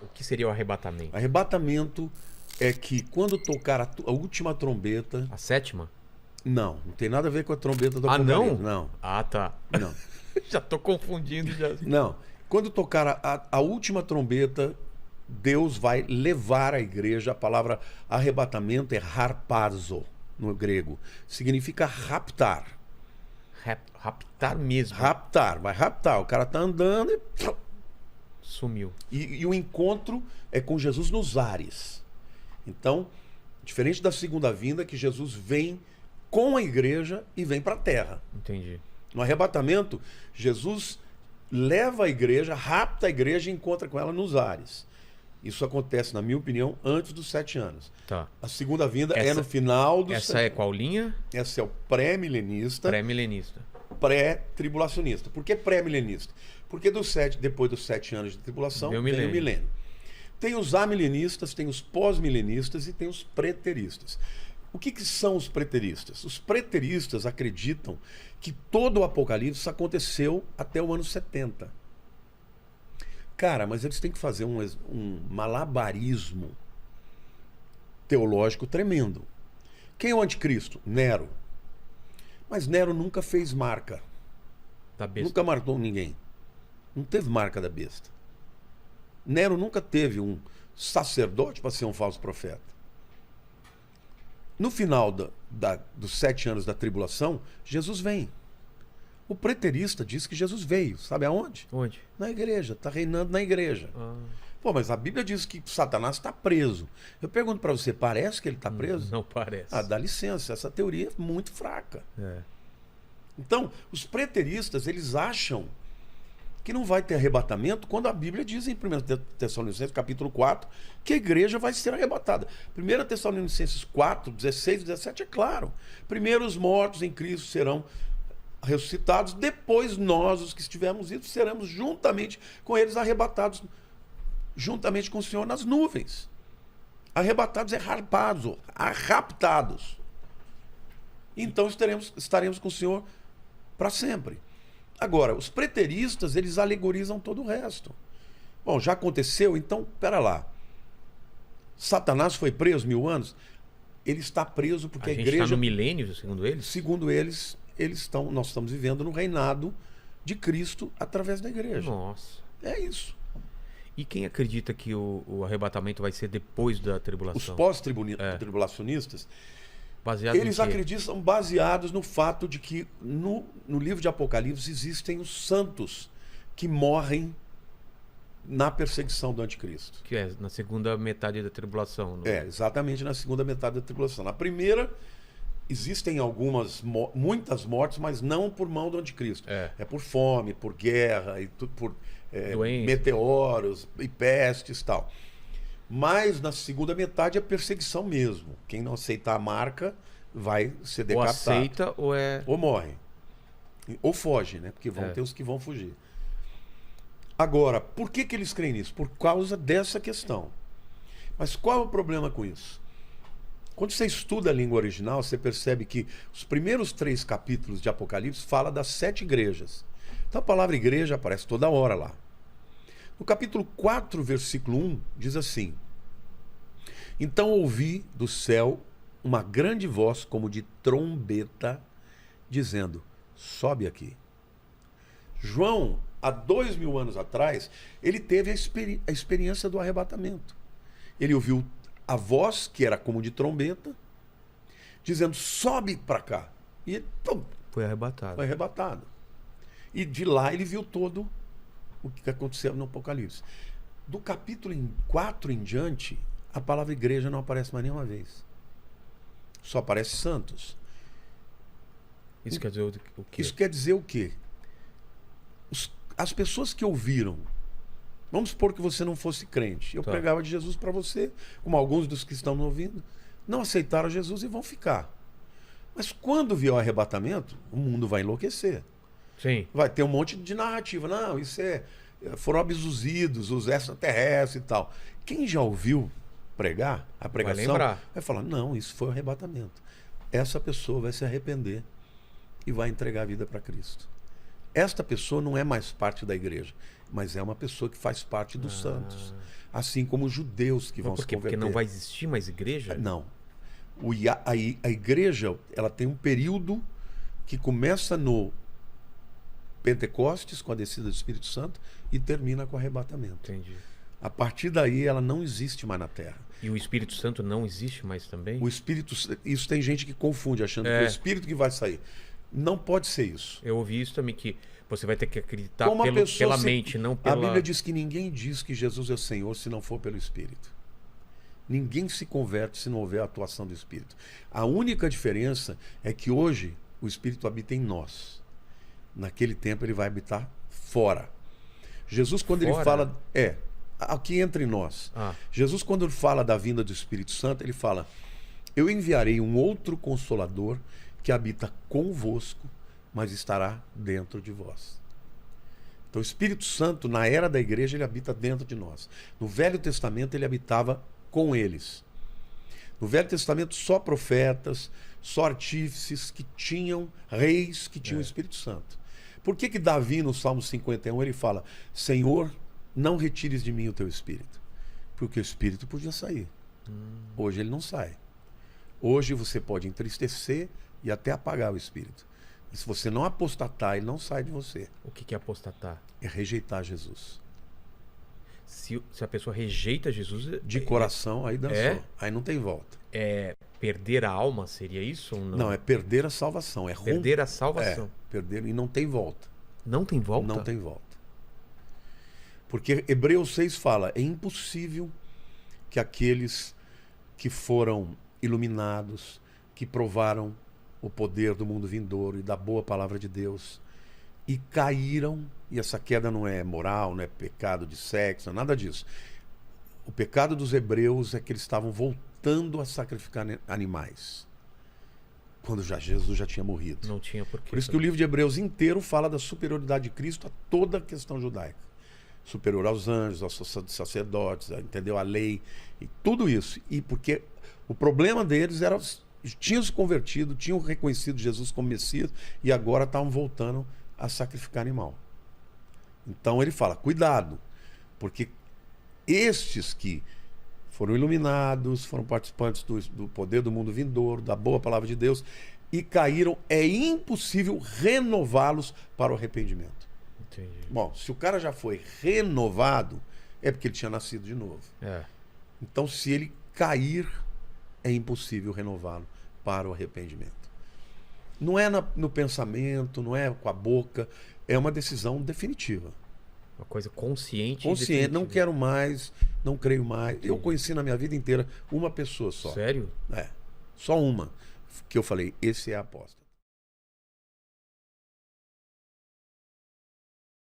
O que seria o arrebatamento? Arrebatamento é que quando tocar a última trombeta... A sétima? Não tem nada a ver com a trombeta do Ah, não? Apocalipse. Não, Ah, tá. não. Já tô confundindo. Já. Não. Quando tocar a última trombeta, Deus vai levar a igreja. A palavra arrebatamento é harpazo, no grego. Significa raptar. Raptar mesmo. Raptar, vai raptar. O cara tá andando e... Sumiu. E o encontro é com Jesus nos ares. Então, diferente da segunda vinda, que Jesus vem com a igreja e vem para a terra. Entendi. No arrebatamento, Jesus leva a igreja, rapta a igreja e encontra com ela nos ares. Isso acontece, na minha opinião, antes dos 7 anos. Tá. A segunda vinda é no final dos... Essa é qual linha? Essa é o pré-milenista, Pré-milenista. pré-tribulacionista. Por que pré-milenista? Porque depois dos 7 anos de tribulação, Vem o vem o milênio. milênio. Tem os amilenistas, tem os pós-milenistas e tem os preteristas. O que são os preteristas? Os preteristas acreditam que todo o Apocalipse aconteceu até o ano 70. Cara, mas eles têm que fazer um malabarismo teológico tremendo. Quem é o anticristo? Nero. Mas Nero nunca fez marca. Da besta. Nunca marcou ninguém. Não teve marca da besta. Nero nunca teve um sacerdote para ser um falso profeta. No final dos 7 anos da tribulação, Jesus vem. O preterista diz que Jesus veio. Sabe aonde? Onde? Na igreja. Está reinando na igreja. Ah, Pô, mas a Bíblia diz que Satanás está preso. Eu pergunto para você, parece que ele está preso? não parece. Ah, dá licença. Essa teoria é muito fraca. É. Então, os preteristas, eles acham que não vai ter arrebatamento quando a Bíblia diz em 1 Tessalonicenses capítulo 4 que a igreja vai ser arrebatada. 1 Tessalonicenses 4, 16 e 17 é claro. Primeiro os mortos em Cristo serão ressuscitados, depois nós, os que estivermos vivos, seremos juntamente com eles arrebatados, juntamente com o Senhor nas nuvens. Arrebatados é harpazo, raptados. Então estaremos com o Senhor para sempre. Agora, os preteristas, eles alegorizam todo o resto. Bom, já aconteceu, então, pera lá. Satanás foi preso 1000 anos? Ele está preso porque a gente igreja... está no milênio, segundo eles? Segundo eles, nós estamos vivendo no reinado de Cristo através da igreja. Nossa. É isso. E quem acredita que o arrebatamento vai ser depois da Os tribulação? pós-tribulacionistas, Baseado eles em quê? acreditam baseados no fato de que no livro de Apocalipse existem os santos que morrem na perseguição do anticristo. Que é na segunda metade da tribulação. No... É, exatamente na segunda metade da tribulação. Na primeira, existem muitas mortes, mas não por mão do anticristo. É por fome, por guerra, e por meteoros e pestes e tal. Mas na segunda metade é perseguição mesmo. Quem não aceitar a marca vai ser decapitado. Ou aceita ou morre. Ou foge, né? Porque vão ter os que vão fugir. Agora, por que eles creem nisso? Por causa dessa questão. Mas qual é o problema com isso? Quando você estuda a língua original, você percebe que os primeiros 3 capítulos de Apocalipse falam das 7 igrejas. Então a palavra igreja aparece toda hora lá. No capítulo 4, versículo 1, diz assim: Então ouvi do céu uma grande voz como de trombeta, dizendo, sobe aqui. João, há 2000 anos atrás, ele teve a experiência do arrebatamento. Ele ouviu a voz, que era como de trombeta, dizendo, sobe para cá. E ele foi arrebatado. Foi arrebatado. E de lá ele viu todo o que aconteceu no Apocalipse. Do capítulo 4 em diante, a palavra igreja não aparece mais nenhuma vez. Só aparece santos. Isso quer dizer o quê? Isso quer dizer o quê? As pessoas que ouviram, vamos supor que você não fosse crente, eu pregava de Jesus para você, como alguns dos que estão me ouvindo, não aceitaram Jesus e vão ficar. Mas quando vier o arrebatamento, o mundo vai enlouquecer. Sim. Vai ter um monte de narrativa. Não, isso foram abduzidos, os extraterrestres e tal. Quem já ouviu pregar a pregação vai falar, não, isso foi o arrebatamento. Essa pessoa vai se arrepender e vai entregar a vida para Cristo. Esta pessoa não é mais parte da igreja, mas é uma pessoa que faz parte dos santos. assim como os judeus que Mas vão por se quê? converter. Porque não vai existir mais igreja? Não. A igreja, ela tem um período que começa no Pentecostes, com a descida do Espírito Santo, e termina com o arrebatamento. Entendi. A partir daí, ela não existe mais na Terra. E o Espírito Santo não existe mais também? O Espírito, isso tem gente que confunde, achando que é o Espírito que vai sair. Não pode ser isso. Eu ouvi isso também, que você vai ter que acreditar Como a pessoa pela se- mente, não pela... A Bíblia diz que ninguém diz que Jesus é o Senhor se não for pelo Espírito. Ninguém se converte se não houver a atuação do Espírito. A única diferença é que hoje o Espírito habita em nós. Naquele tempo ele vai habitar fora. Jesus, quando ele Fora? fala... aqui entre nós. Ah. Jesus, quando ele fala da vinda do Espírito Santo, ele fala: eu enviarei um outro Consolador que habita convosco, mas estará dentro de vós. Então o Espírito Santo, na era da igreja, ele habita dentro de nós. No Velho Testamento, ele habitava com eles. No Velho Testamento, só profetas, só artífices que tinham, reis que tinham o Espírito Santo. Por que que Davi, no Salmo 51, ele fala: Senhor, não retires de mim o teu Espírito? Porque o Espírito podia sair. Hoje ele não sai. Hoje você pode entristecer e até apagar o Espírito. E se você não apostatar, ele não sai de você. O que é apostatar? É rejeitar Jesus. Se a pessoa rejeita Jesus... De coração, aí dançou. É? Aí não tem volta. É perder a alma, seria isso ou não? Não, é perder a salvação. É perder a salvação. Perder e não tem volta. Não tem volta? Não tem volta. Porque Hebreus 6 fala: é impossível que aqueles que foram iluminados, que provaram o poder do mundo vindouro e da boa palavra de Deus, e caíram, e essa queda não é moral, não é pecado de sexo, nada disso. O pecado dos hebreus é que eles estavam voltando a sacrificar animais, quando Jesus já tinha morrido. Não tinha porquê. Por isso que o livro de Hebreus inteiro fala da superioridade de Cristo a toda a questão judaica. Superior aos anjos, aos sacerdotes, entendeu? A lei, e tudo isso. E porque o problema deles era... tinham se convertido, tinham reconhecido Jesus como Messias e agora estavam voltando a sacrificar animal. Então ele fala: cuidado, porque estes que foram iluminados, foram participantes do poder do mundo vindouro, da boa palavra de Deus, e caíram, é impossível renová-los para o arrependimento. Entendi. Bom, se o cara já foi renovado, é porque ele tinha nascido de novo. Então, se ele cair, é impossível renová-lo para o arrependimento. Não é no pensamento, não é com a boca, é uma decisão definitiva. Uma coisa consciente. Consciente, não quero mais, não creio mais. Eu conheci na minha vida inteira uma pessoa só. Sério? Só uma. Que eu falei: esse é a aposta.